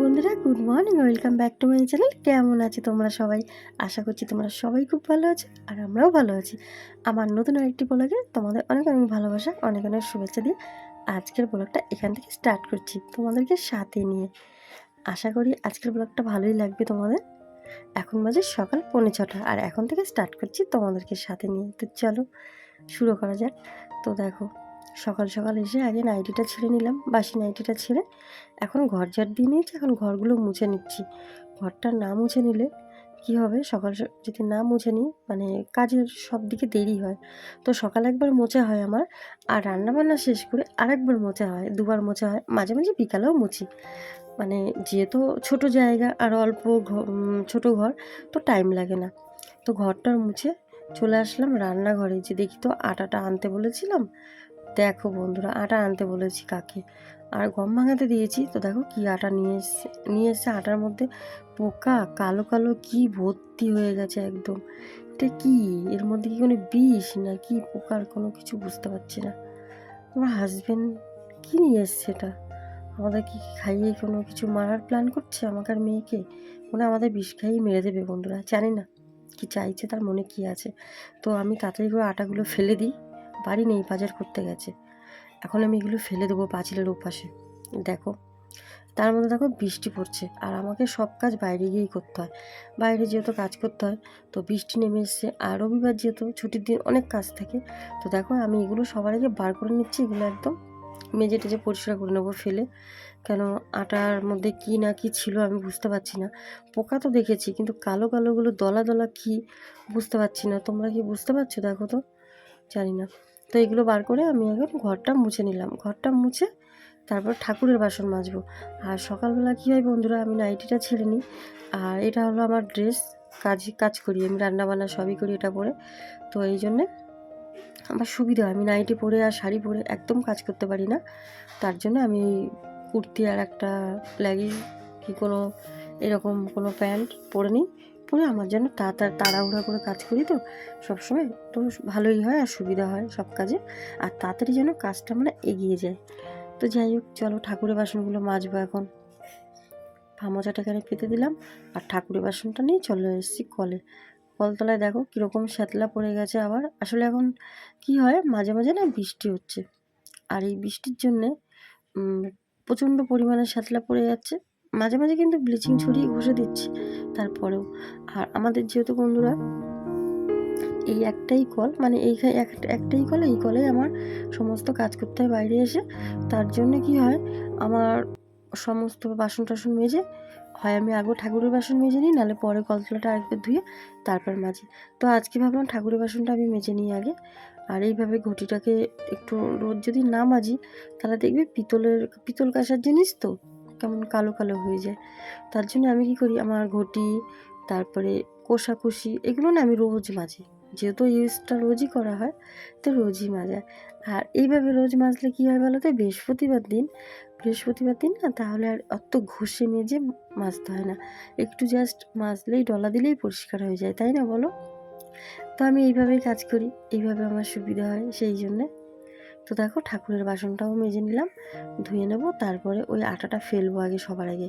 বন্ধুরা, good morning, welcome back to my channel. কেমন আছো তোমরা সবাই? আশা করছি তোমরা সবাই খুব ভালো আছো, আর আমরাও ভালো আছি। আমার নতুন আরেকটি ব্লগে তোমাদের অনেক অনেক ভালোবাসা, অনেক অনেক শুভেচ্ছা দিয়ে আজকের ব্লগটা এখান থেকে স্টার্ট করছি তোমাদেরকে সাথে নিয়ে। আশা করি আজকের ব্লগটা ভালোই লাগবে তোমাদের। এখন বাজে সকাল 6:45, আর এখন থেকে স্টার্ট করছি তোমাদেরকে সাথে নিয়ে। তো চলো শুরু করা যাক। তো দেখো, সকাল সকাল এসে আগে নাইটিটা ছেড়ে নিলাম, বাসি নাইটিটা ছেড়ে এখন ঘর ঝাড় দিয়ে নিয়েছি, এখন ঘরগুলো মুছে নিচ্ছি। ঘরটা না মুছে নিলে কি হবে, সকাল যদি না মুছে নিই মানে কাজের সব দিকে দেরি হয়। তো সকালে একবার মোছা হয় আমার, আর রান্নাবান্না শেষ করে আরেকবার মোছা হয়, দুবার মোছা হয়, মাঝে মাঝে বিকালেও মুছি। মানে যেহেতু ছোট জায়গা আর অল্প ছোট ঘর, তো টাইম লাগে না। তো ঘরটা মুছে চলে আসলাম রান্নাঘরে, যে দেখি তো আটাটা আনতে বলেছিলাম। দেখো বন্ধুরা, আটা আনতে বলেছি কাকে, আর গম ভাঙাতে দিয়েছি। তো দেখো কি আটা নিয়ে এসছে আটার মধ্যে পোকা, কালো কালো কি ভর্তি হয়ে গেছে একদম। এটা কি, এর মধ্যে কি কোনো বিষ না কি পোকার, কোনো কিছু বুঝতে পারছি না। আমার হাজবেন্ড কি নিয়ে এসছে এটা, আমাদের কি খাইয়ে কোনো কিছু মারার প্ল্যান করছে আমাকে আর মেয়েকে? মনে আমাদের বিষ খাইয়ে মেরে দেবে বন্ধুরা, জানি না কি চাইছে, তার মনে কি আছে। তো আমি তাড়াতাড়ি করে আটাগুলো ফেলে দিই, বাড়ি নেই, বাজার করতে গেছে। এখন আমি এগুলো ফেলে দেবো পাঁচিলের ওপাশে। দেখো, তার মধ্যে দেখো বৃষ্টি পড়ছে, আর আমাকে সব কাজ বাইরে গিয়েই করতে হয়। বাইরে যেহেতু কাজ করতে হয়, তো বৃষ্টি নেমে এসছে, আর রবিবার যেহেতু ছুটির দিন অনেক কাজ থাকে। তো দেখো আমি এগুলো সবার আগে বার করে নিচ্ছি, এগুলো একদম মেজে টেজে পরিষ্কার করে নেবো ফেলে। কেন, আটার মধ্যে কি না কি ছিল আমি বুঝতে পারছি না। পোকা তো দেখেছি, কিন্তু কালো কালোগুলো দলা দলা কি বুঝতে পারছি না। তোমরা কি বুঝতে পারছো? দেখো তো, জানি না। তো এগুলো বার করে আমি এখন ঘরটা মুছে নিলাম। ঘরটা মুছে তারপর ঠাকুরের বাসন মাজবো। আর সকালবেলা কী হয় বন্ধুরা, আমি নাইটিটা ছেড়ে নিই, আর এটা হলো আমার ড্রেস। কাজ করি আমি, রান্নাবান্না সবই করি এটা পরে। তো এই জন্যে আমার সুবিধা হয়, আমি নাইটি পরে আর শাড়ি পরে একদম কাজ করতে পারি না। তার জন্য আমি কুর্তি আর একটা লেগিংস কি কোনো এরকম কোনো প্যান্ট পরে নিই, পরে আমার জন্য তাড়াহুড়া করে কাজ করি, তো সবসময় তো ভালোই হয় আর সুবিধা হয় সব কাজে, আর তাড়াতাড়ি যেন কাজটা মানে এগিয়ে যায়। তো যাই হোক, চলো ঠাকুরের বাসনগুলো মাজবো এখন। মোজাটা এখানে পেতে দিলাম, আর ঠাকুরের বাসনটা নিয়ে চলে এসেছি কলে। কলতলায় দেখো কীরকম শ্যাতলা পড়ে গেছে আবার। আসলে এখন কি হয়, মাঝে মাঝে না বৃষ্টি হচ্ছে, আর এই বৃষ্টির জন্যে প্রচণ্ড পরিমাণে শ্যাতলা পড়ে যাচ্ছে। মাঝে মাঝে কিন্তু ব্লিচিং ছড়িয়ে ঘষে দিচ্ছি তারপরেও। আর আমাদের যেহেতু বন্ধুরা এই একটাই কল, মানে একটাই কল, এই কলে আমার সমস্ত কাজ করতে হয় বাইরে এসে। তার জন্য কি হয়, আমার সমস্ত বাসন টাসন মেজে হয় আমি আগে ঠাকুরের বাসন মেজে নিই, নাহলে পরে কলতলাটা আরেকবার ধুয়ে তারপর মাজি। তো আজকে ভাবলাম ঠাকুরের বাসনটা আমি মেজে নিই আগে। আর এইভাবে ঘটিটাকে একটু রোজ যদি না মাজি, তাহলে দেখবে পিতল কাঁসার জিনিস তো কেমন কালো কালো হয়ে যায়। তার জন্য আমি কি করি, আমার ঘটি তারপরে কোষাকুষি এগুলো না আমি রোজ মাজি। যেহেতু ইউজটা রোজই করা হয়, তো রোজই মাজা। আর এইভাবে রোজ মাজলে কী হয় বলো তো, বৃহস্পতিবার দিন না, তাহলে আর অত ঘষে মেজে মাজতে হয় না, একটু জাস্ট মাজলেই ডলা দিলেই পরিষ্কার হয়ে যায়, তাই না বলো? তো আমি এইভাবেই কাজ করি, এইভাবে আমার সুবিধা হয় সেই জন্যে। তো দেখো ঠাকুরের বাসনটাও মেজে নিলাম, ধুয়ে নেব, তারপরে ওই আটাটা ফেলবো আগে সবার আগে।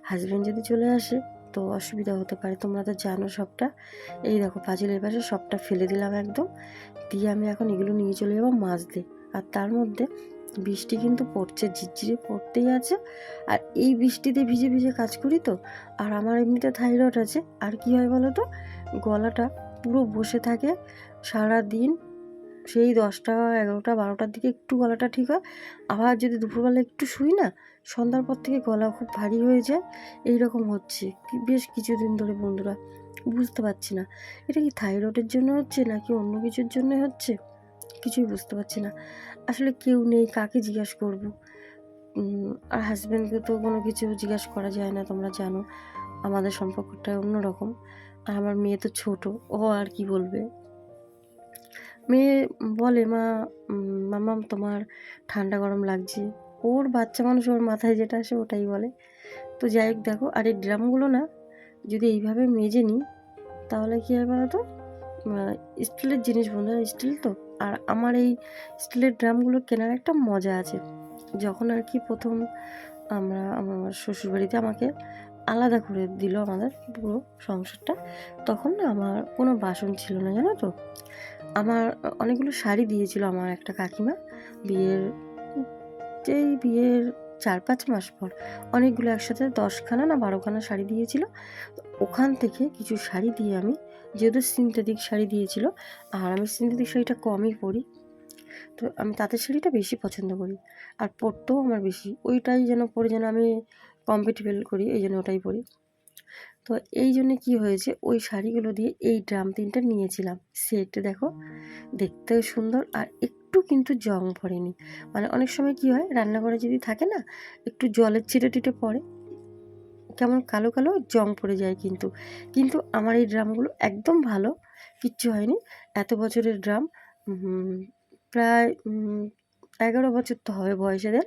হাজব্যান্ড যদি চলে আসে তো অসুবিধা হতে পারে, তোমরা তো জানো সবটা। এই দেখো পাঁচিলের পাশে সবটা ফেলে দিলাম একদম, দিয়ে আমি এখন এগুলো নিয়ে চলে যাবো মাজতে। আর তার মধ্যে বৃষ্টি কিন্তু পড়ছে, ঝিরঝিরে পড়তেই আছে। আর এই বৃষ্টিতে ভিজে ভিজে কাজ করি তো, আর আমার এমনিতে থাইরয়েড আছে। আর কি হয় বলো তো, গলাটা পুরো বসে থাকে সারা দিন। সেই 10টা 11টা 12টার দিকে একটু গলাটা ঠিক হয়, আবার যদি দুপুরবেলা একটু শুই না, সন্ধ্যার পর থেকে গলা খুব ভারী হয়ে যায়। এই রকম হচ্ছে বেশ কিছুদিন ধরে বন্ধুরা, বুঝতে পারছি না এটা কি থাইরয়েডের জন্য হচ্ছে নাকি অন্য কিছুর জন্য হচ্ছে, কিছুই বুঝতে পারছি না। আসলে কেউ নেই, কাকে জিজ্ঞাসা করবো? আর হাজব্যান্ডকে তো কোনো কিছু জিজ্ঞাসা করা যায় না, তোমরা জানো আমাদের সম্পর্কটা অন্যরকম। আর আমার মেয়ে তো ছোট, ও আর কি বলবে। মেয়ে বলে, মাম্মাম তোমার ঠান্ডা গরম লাগছে, ওর বাচ্চা মানুষ, ওর মাথায় যেটা আসে ওটাই বলে। তো যাই হোক দেখো, আর এই ড্রামগুলো না যদি এইভাবে মেজে নিই, তাহলে কী হয় বলো তো, স্টিলের জিনিস বন্ধুরা, স্টিল তো। আর আমার এই স্টিলের ড্রামগুলো কেনার একটা মজা আছে। যখন আর কি প্রথম আমার শ্বশুরবাড়িতে আমাকে আলাদা করে দিল আমাদের পুরো সংসারটা। তখন না আমার কোনো বাসন ছিল না, জানো তো। আমার অনেকগুলো শাড়ি দিয়েছিল আমার একটা কাকিমা বিয়ের, বিয়ের 4-5 মাস পর অনেকগুলো একসাথে 10খানা না 12খানা শাড়ি দিয়েছিল। ওখান থেকে কিছু শাড়ি দিয়ে আমি, যেহেতু সিনথেটিক শাড়ি দিয়েছিল আর আমি সিনথেটিক শাড়িটা কমই পরি, তো আমি তাঁতের শাড়িটা বেশি পছন্দ করি আর পরতেও আমার বেশি ওইটাই যেন পরে যেন আমি কমফর্টেবল করি, এই জন্য ওটাই পরি। তো এই জন্যে কী হয়েছে, ওই শাড়িগুলো দিয়ে এই ড্রাম 3টা নিয়েছিলাম। সেট দেখো, দেখতেও সুন্দর আর একটু কিন্তু জং পড়েনি। মানে অনেক সময় কি হয়, রান্নাঘরে যদি থাকে না, একটু জলের ছিটে টিটে পড়ে, কেমন কালো কালো জং পড়ে যায়, কিন্তু কিন্তু আমার এই ড্রামগুলো একদম ভালো, কিচ্ছু হয়নি। এত বছরের ড্রাম, প্রায় 11 বছর তো হবে বয়স এদের।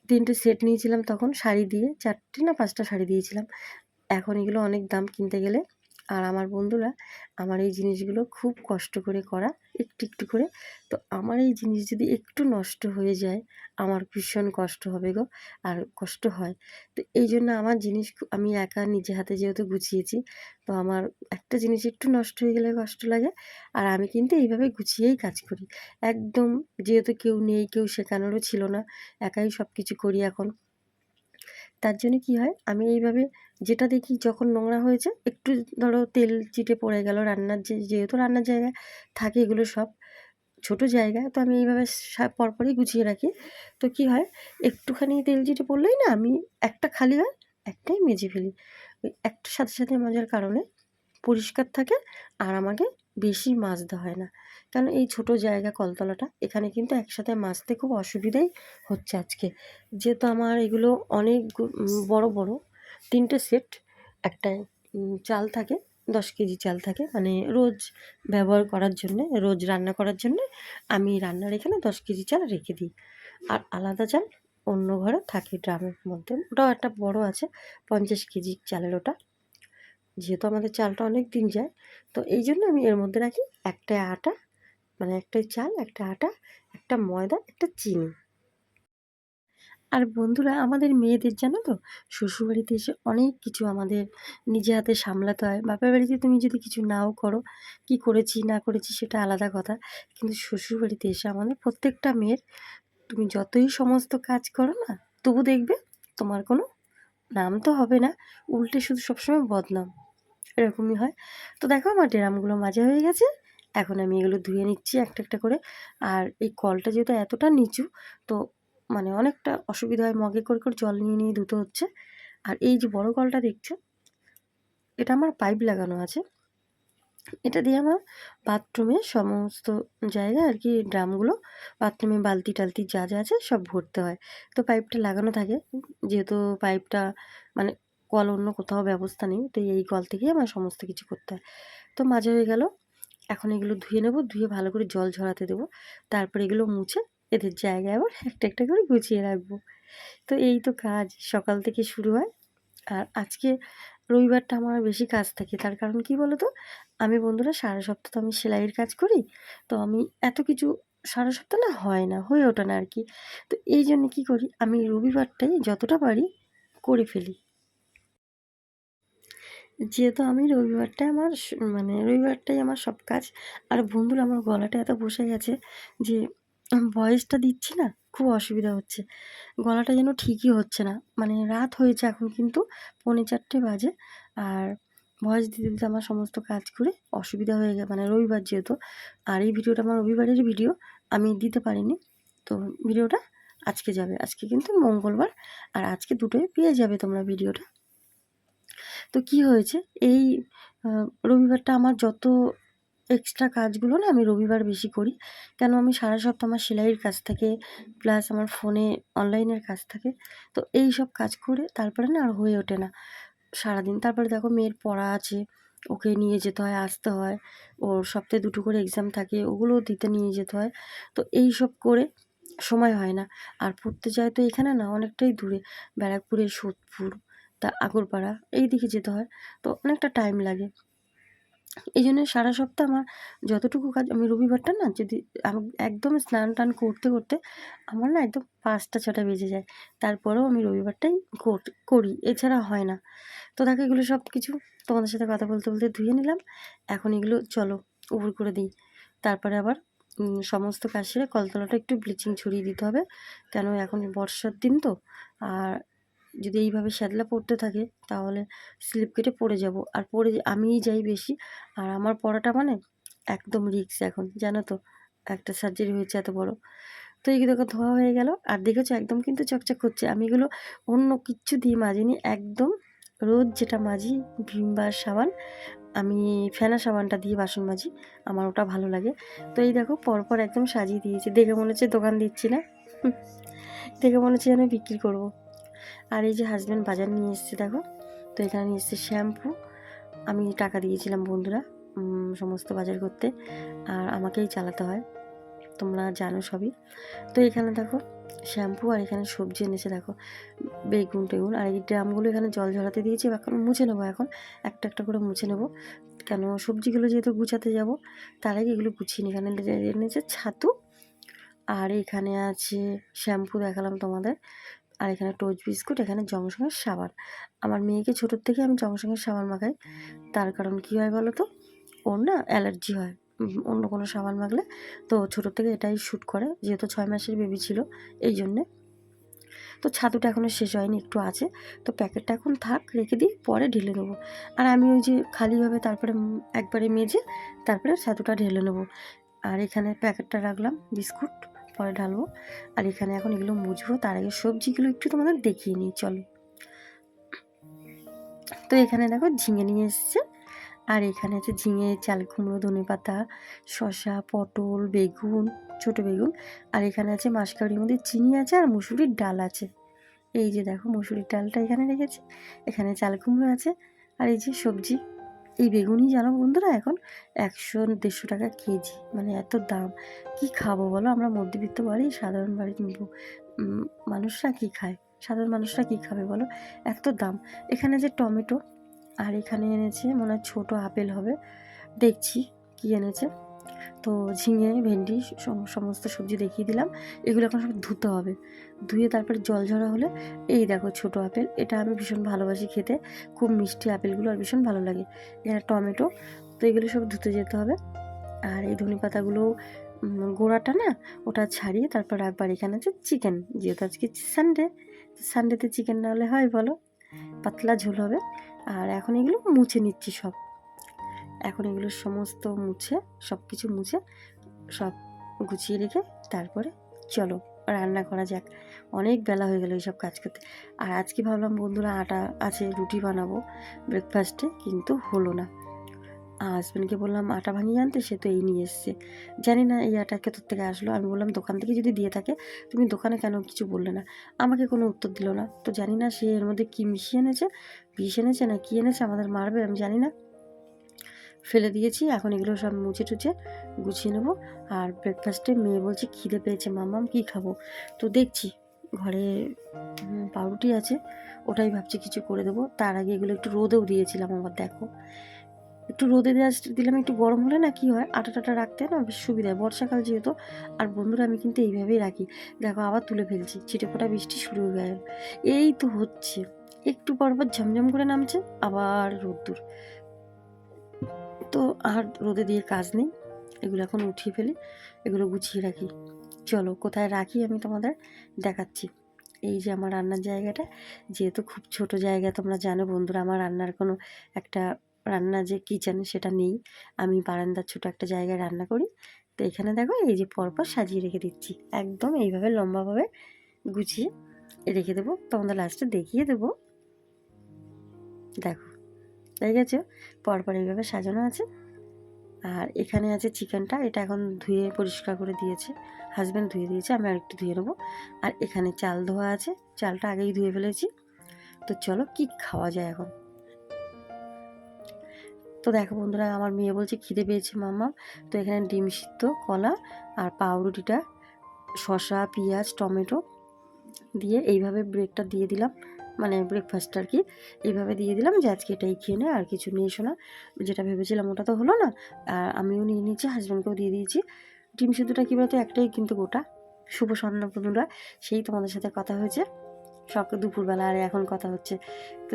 3টে সেট নিয়েছিলাম তখন শাড়ি দিয়ে, 4টে না 5টা শাড়ি দিয়েছিলাম। এখন এগুলো অনেক দাম কিনতে গেলে। আর আমার বন্ধুরা, আমার এই জিনিসগুলো খুব কষ্ট করে করা, একটু একটু করে। তো আমার এই জিনিস যদি একটু নষ্ট হয়ে যায়, আমার ভীষণ কষ্ট হবে গো, আর কষ্ট হয়। তো এই জন্য আমার জিনিস আমি একা নিজে হাতে যেহেতু গুছিয়েছি, তো আমার একটা জিনিস একটু নষ্ট হয়ে গেলে কষ্ট লাগে। আর আমি কিন্তু এইভাবে গুছিয়েই কাজ করি একদম, যেহেতু কেউ নেই, কেউ শেখানোরও ছিল না, একাই সব কিছু করি এখন। তার জন্য কি হয়, আমি এইভাবে যেটা দেখি যখন নোংরা হয়েছে, একটু ধরো তেল চিটে পড়ে গেল, রান্নার যেহেতু রান্নার জায়গায় থাকে এগুলো সব ছোট জায়গা, তো আমি এইভাবে পরপরই গুছিয়ে রাখি। তো কি হয়, একটুখানি তেল চিটে পড়লেই না আমি একটা খালি হয়, একটাই মেজে ফেলি। ওই একটার সাথে সাথে মাজার কারণে পরিষ্কার থাকে আর আমাকে বেশি মাজতে হয় না। কারণ এই ছোট জায়গা কলতলাটা, এখানে কিন্তু একসাথে মাজতে খুব অসুবিধাই হচ্ছে আজকে। যেহেতু আমার এগুলো অনেক বড় বড় 3টে সেট, একটায় চাল থাকে, 10 কেজি চাল থাকে, মানে রোজ ব্যবহার করার জন্যে, রোজ রান্না করার জন্যে আমি রান্নার এখানে 10 কেজি চাল রেখে দিই। আর আলাদা চাল অন্য ঘরে থাকে ড্রামের মধ্যে, ওটাও একটা বড় আছে 50 কেজি চালের ওটা। যেহেতু আমাদের চালটা অনেক দিন যায়, তো এই জন্য আমি এর মধ্যে রাখি একটায় আটা, মানে একটাই চাল, একটা আটা, একটা ময়দা, একটা চিনি। আর বন্ধুরা, আমাদের মেয়েদের জানো তো, শ্বশুরবাড়িতে এসে অনেক কিছু আমাদের নিজে হাতে সামলাতে হয়। বাপের বাড়িতে তুমি যদি কিছু নাও করো, কি করেছি না করেছি সেটা আলাদা কথা, কিন্তু শ্বশুরবাড়িতে এসে আমাদের প্রত্যেকটা মেয়ের, তুমি যতই সমস্ত কাজ করো না, তবু দেখবে তোমার কোনো নাম তো হবে না, উল্টে শুধু সবসময় বদনাম, এরকমই হয়। তো দেখো আমার ড্রামগুলো মাজা হয়ে গেছে, এখন আমি এগুলো ধুয়ে নিচ্ছি একটা একটা করে। আর এই কলটা যেহেতু এতটা নিচু, তো মানে অনেকটা অসুবিধা হয়, মগে করে করে জল নিয়ে নিয়ে ধুতে হচ্ছে। আর এই যে বড় কলটা দেখছো, এটা আমার পাইপ লাগানো আছে, এটা দিয়ে আমার বাথরুমে সমস্ত জায়গায় আর কি ড্রামগুলো, বাথরুমে বালতি টালতি যা যা আছে সব ভরতে হয়। তো পাইপটা লাগানো থাকে, যেহেতু পাইপটা মানে কল অন্য কোথাও ব্যবস্থা নেই, তো এই কল থেকেই আমার সমস্ত কিছু করতে হয়। তো মাজা হয়ে গেল, এখন এগুলো ধুয়ে নেব, ধুয়ে ভালো করে জল ঝরাতে দেবো, তারপর এগুলো মুছে এদের জায়গায় আবার একটা একটা করে গুছিয়ে রাখবো। তো এই তো কাজ সকাল থেকে শুরু হয়। আর আজকে রবিবারটা আমার বেশি কাজ থাকে, তার কারণ কি বলো তো, আমি বন্ধুরা সারা সপ্তাহ তো আমি সেলাইয়ের কাজ করি, তো আমি এত কিছু সারা সপ্তাহ না হয় না, হয়ে ওঠে না আর কি। তো এই জন্য কী করি, আমি রবিবারটাই যতটা পারি করে ফেলি। যেহেতু আমি রবিবারটাই আমার মানে রবিবারটাই আমার সব কাজ। আর বন্ধুরা, আমার গলাটা এত বসে গেছে যে ভয়েসটা দিচ্ছি না, খুব অসুবিধা হচ্ছে, গলাটা যেন ঠিকই হচ্ছে না। মানে রাত হয়েছে এখন, কিন্তু 3:45 বাজে, আর ভয়েস দিতে দিতে আমার সমস্ত কাজ করে অসুবিধা হয়ে মানে রবিবার যেহেতু, আর এই ভিডিওটা আমার রবিবারের ভিডিও, আমি দিতে পারিনি। তো ভিডিওটা আজকে যাবে, আজকে কিন্তু মঙ্গলবার, আর আজকে দুটোই পেয়ে যাবে তোমরা ভিডিওটা। তো কি হয়েছে, এই রবিবারটা আমার যত এক্সট্রা কাজগুলো না আমি রবিবার বেশি করি। কেন, আমি সারা সপ্তাহ আমার সেলাইয়ের কাজ থাকে, প্লাস আমার ফোনে অনলাইনের কাজ থাকে। তো এই সব কাজ করে তারপরে না আর হয়ে ওঠে না সারাদিন। তারপরে দেখো মেয়ের পড়া আছে, ওকে নিয়ে যেতে হয়, আসতে হয়, ওর সপ্তাহে 2টো করে এক্সাম থাকে, ওগুলোও দিতে নিয়ে যেতে হয়। তো এই সব করে সময় হয় না। আর পড়তে যায় তো এখানে না অনেকটাই দূরে, ব্যারাকপুরের সোদপুর, তা আগরপাড়া এই দিকে যেতে হয়, তো অনেকটা টাইম লাগে। এই জন্য সারা সপ্তাহ আমার যতটুকু কাজ, আমি রবিবারটা না যদি আমি একদম স্নান টান করতে করতে আমার না একদম 5টা 6টা বেজে যায়, তারপরেও আমি রবিবারটাই করি, এছাড়া হয় না। তো দেখো এগুলো সব কিছু তোমাদের সাথে কথা বলতে বলতে ধুয়ে নিলাম। এখন এগুলো চলো উপর করে দিই। তারপরে আবার সমস্ত কাজ সেরে কলতলাটা একটু ব্লিচিং ছড়িয়ে দিতে হবে, কেন এখন বর্ষার দিন তো। আর যদি এইভাবে শ্যাদলা পড়তে থাকে তাহলে স্লিপ কেটে পড়ে যাব, আর আমিই যাই বেশি। আর আমার পড়াটা মানে একদম রিস্ক এখন, জানো তো, একটা সার্জারি হয়েছে এত বড়। তো এইগুলো ধোয়া হয়ে গেল, আর দেখেছো একদম কিন্তু চকচক করছে। আমি এগুলো অন্য কিচ্ছু দিয়ে মাজিনি, একদম রোজ যেটা মাজি ভিম বা সাবান, আমি ফেনা সাবানটা দিয়ে বাসন মাজি, আমার ওটা ভালো লাগে। তো এই দেখো পরপর একদম সাজিয়ে দিয়েছি, দেখে মনে হচ্ছে দোকান দিচ্ছি না, দেখে মনে হচ্ছে যেন বিক্রি করবো। আর এই যে হাজব্যান্ড বাজার নিয়ে এসছে দেখো, তো এখানে নিয়ে এসছে শ্যাম্পু। আমি টাকা দিয়েছিলাম বন্ধুরা সমস্ত বাজার করতে, আর আমাকেই চালাতে হয়, তোমরা জানো সবই। তো এখানে দেখো শ্যাম্পু, আর এখানে সবজি এনেছে দেখো, বেগুন টেগুন। আর এই ড্রামগুলো এখানে জল ঝরাতে দিয়েছি, এখন মুছে নেবো, এখন একটা একটা করে মুছে নেবো, কেন সবজিগুলো যেহেতু গুছাতে যাব, তার আগে এগুলো গুছিয়ে নিই। এখানে এনেছে ছাতু, আর এখানে আছে শ্যাম্পু দেখালাম তোমাদের, আর এখানে টোস্ট বিস্কুট, এখানে জংসংয়ের সাবান। আমার মেয়েকে ছোটোর থেকে আমি জংসংয়ের সাবান মাখাই, তার কারণ কী হয় বলো তো, ওর না অ্যালার্জি হয় অন্য কোনো সাবান মাখলে, তো ছোটোর থেকে এটাই শ্যুট করে, যেহেতু 6 মাসের বেবি ছিল এই জন্যে। তো ছাতুটা এখনও শেষ হয়নি, একটু আছে, তো প্যাকেটটা এখন থাক, রেখে দিই, পরে ঢেলে দেবো। আর আমি ওই যে খালিভাবে তারপরে একবারে মেজে তারপরে ছাতুটা ঢেলে নেবো। আর এখানে প্যাকেটটা রাখলাম বিস্কুট, পরে ঢালবো। আর এখানে এখন এগুলো মুছবো, তার আগে সবজিগুলো একটু তোমাদের দেখিয়ে নিই চলো। তো এখানে দেখো ঝিঙে নিয়ে এসছে, আর এখানে আছে ঝিঙে, চাল কুমড়ো, ধনেপাতা, শসা, পটল, বেগুন, ছোটো বেগুন। আর এখানে আছে মাসকাবাড়ির মধ্যে চিনি আছে, আর মুসুরির ডাল আছে। এই যে দেখো মুসুরির ডালটা এখানে রেখেছি, এখানে চাল কুমড়ো আছে, আর এই যে সবজি। এই বেগুনই জানো বন্ধুরা এখন 100-150 টাকা কেজি, মানে এত দাম। কি খাবো বলো, আমরা মধ্যবিত্ত বাড়ি, সাধারণ বাড়ির মানুষরা কি খায়, সাধারণ মানুষরা কি খাবে বলো, এত দাম। এখানে যে টমেটো, আর এখানে এনেছে মনে হয় ছোটো আপেল হবে, দেখছি কি এনেছে। তো ঝিঙে, ভেন্ডি, সমস্ত সবজি দেখিয়ে দিলাম। এগুলো এখন সব ধুতে হবে, ধুয়ে তারপরে জল ঝরা হলে, এই দেখো ছোটো আপেল, এটা আমি ভীষণ ভালোবাসি খেতে, খুব মিষ্টি আপেলগুলো, আর ভীষণ ভালো লাগে। এখানে টমেটো, তো এগুলো সব ধুতে যেতে হবে। আর এই ধনেপাতাগুলো গোড়াটা না ওটা ছাড়িয়ে তারপর রাখবার। এখানে আছে চিকেন, যেহেতু আজকে সানডে, সানডেতে চিকেন না হলে হয় বলো, পাতলা ঝোল হবে। আর এখন এগুলো মুছে নিচ্ছি সব, এখন এগুলো সমস্ত মুছে, সব কিছু মুছে সব গুছিয়ে রেখে তারপরে চলো রান্না করা যাক। অনেক বেলা হয়ে গেল এইসব কাজ করতে। আর আজকে ভাবলাম বন্ধুরা আটা আছে, রুটি বানাবো ব্রেকফাস্টে, কিন্তু হলো না। হাজব্যান্ডকে বললাম আটা ভাঙিয়ে আনতে, সে তো এই নিয়ে এসছে। জানি না এই আটা কোথা থেকে আসলো। আমি বললাম দোকান থেকে যদি দিয়ে থাকে তুমি দোকানে কেন কিছু বললে না, আমাকে কোনো উত্তর দিল না। তো জানি না সে এর মধ্যে কী মিশিয়ে এনেছে, বিষ এনেছে না কী এনেছে, আমাদের মারবে, আমি জানি না। ফেলে দিয়েছি, এখন এগুলো সব মুছে টুছে গুছিয়ে নেবো। আর ব্রেকফাস্টে মেয়ে বলছে খিদে পেয়েছে মাম্মাম, কী খাবো। তো দেখছি ঘরে পাউরুটি আছে, ওটাই ভাবছি কিছু করে দেবো। তার আগে এগুলো একটু রোদেও দিয়েছিলাম, আবার দেখো একটু রোদে দিলাম, একটু গরম হলে না কি হয়, আটা টাটা রাখতে না বেশ সুবিধা হয়, বর্ষাকাল যেহেতু। আর বন্ধুরা আমি কিন্তু এইভাবেই রাখি, দেখো আবার তুলে ফেলছি, ছিটেফোঁটা বৃষ্টি শুরু হয়ে গেল। এই তো হচ্ছে, একটু পরপর ঝমঝম করে নামছে, আবার রোদ্দুর। তো আর রোদে দিয়ে কাজ নেই, এগুলো এখন উঠিয়ে ফেলি, এগুলো গুছিয়ে রাখি। চলো কোথায় রাখি আমি তোমাদের দেখাচ্ছি। এই যে আমার রান্নার জায়গাটা, যেহেতু খুব ছোট জায়গা, তোমরা জানো বন্ধুরা আমার রান্নার কোনো একটা রান্না যে কিচেন সেটা নেই, আমি বারান্দার ছোট একটা জায়গায় রান্না করি। তো এখানে দেখো এই যে পরপর সাজিয়ে রেখে দিচ্ছি, একদম এইভাবে লম্বাভাবে গুছিয়ে রেখে দেবো, তোমাদের লাস্টে দেখিয়ে দেবো। দেখো ঠিক আছে, পরপর এইভাবে সাজানো আছে। আর এখানে আছে চিকেনটা, এটা এখন ধুয়ে পরিষ্কার করে দিয়েছে হাজব্যান্ড, ধুয়ে দিয়েছে, আমি আরেকটু ধুয়ে নেবো। আর এখানে চাল ধোয়া আছে, চালটা আগেই ধুয়ে ফেলেছি। তো চলো কি খাওয়া যায় এখন। তো দেখো বন্ধুরা আমার মেয়ে বলছে খিদে পেয়েছে মাম্মা, তো এখানে ডিম সিদ্ধ, কলা, আর পাউরুটিটা শসা, পেঁয়াজ, টমেটো দিয়ে এইভাবে ব্রেডটা দিয়ে দিলাম মানে ব্রেকফাস্ট আর কি, এইভাবে দিয়ে দিলাম যে আজকে এটাই খেয়ে নে, আর কিছু নিয়ে এসো না। যেটা ভেবেছিলাম ওটা তো হলো না, আর আমিও নিয়ে নিয়েছি, হাজব্যান্ডকেও দিয়ে দিয়েছি। ডিম সিদ্ধটা কী বলতো, একটাই কিন্তু গোটা। শুভ সন্ধ্যা বন্ধুরা, সেই তোমাদের সাথে কথা হয়েছে দুপুরবেলা, আর এখন কথা হচ্ছে। তো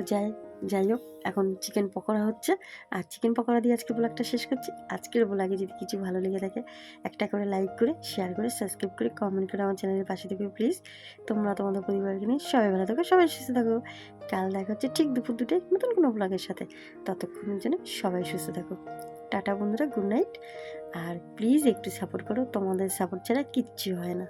যাই হোক, এখন চিকেন পকোড়া হচ্ছে, আর চিকেন পকোড়া দিয়ে আজকে ব্লগটা শেষ করছি। আজকের ব্লগে যদি কিছু ভালো লেগে থাকে, একটা করে লাইক করে, শেয়ার করে, সাবস্ক্রাইব করে, কমেন্ট করে আমার চ্যানেলের পাশে থেকে প্লিজ। তোমরা তোমাদের পরিবারকে নিয়ে সবাই ভালো থাকো, সবাই সুস্থ থাকো। কাল দেখা হচ্ছে ঠিক দুপুর 2টায় নতুন কোনো ব্লগের সাথে। ততক্ষণের জন্য সবাই সুস্থ থাকো। টাটা বন্ধুরা, গুড নাইট। আর প্লিজ একটু সাপোর্ট করো, তোমাদের সাপোর্ট ছাড়া কিচ্ছু হয় না।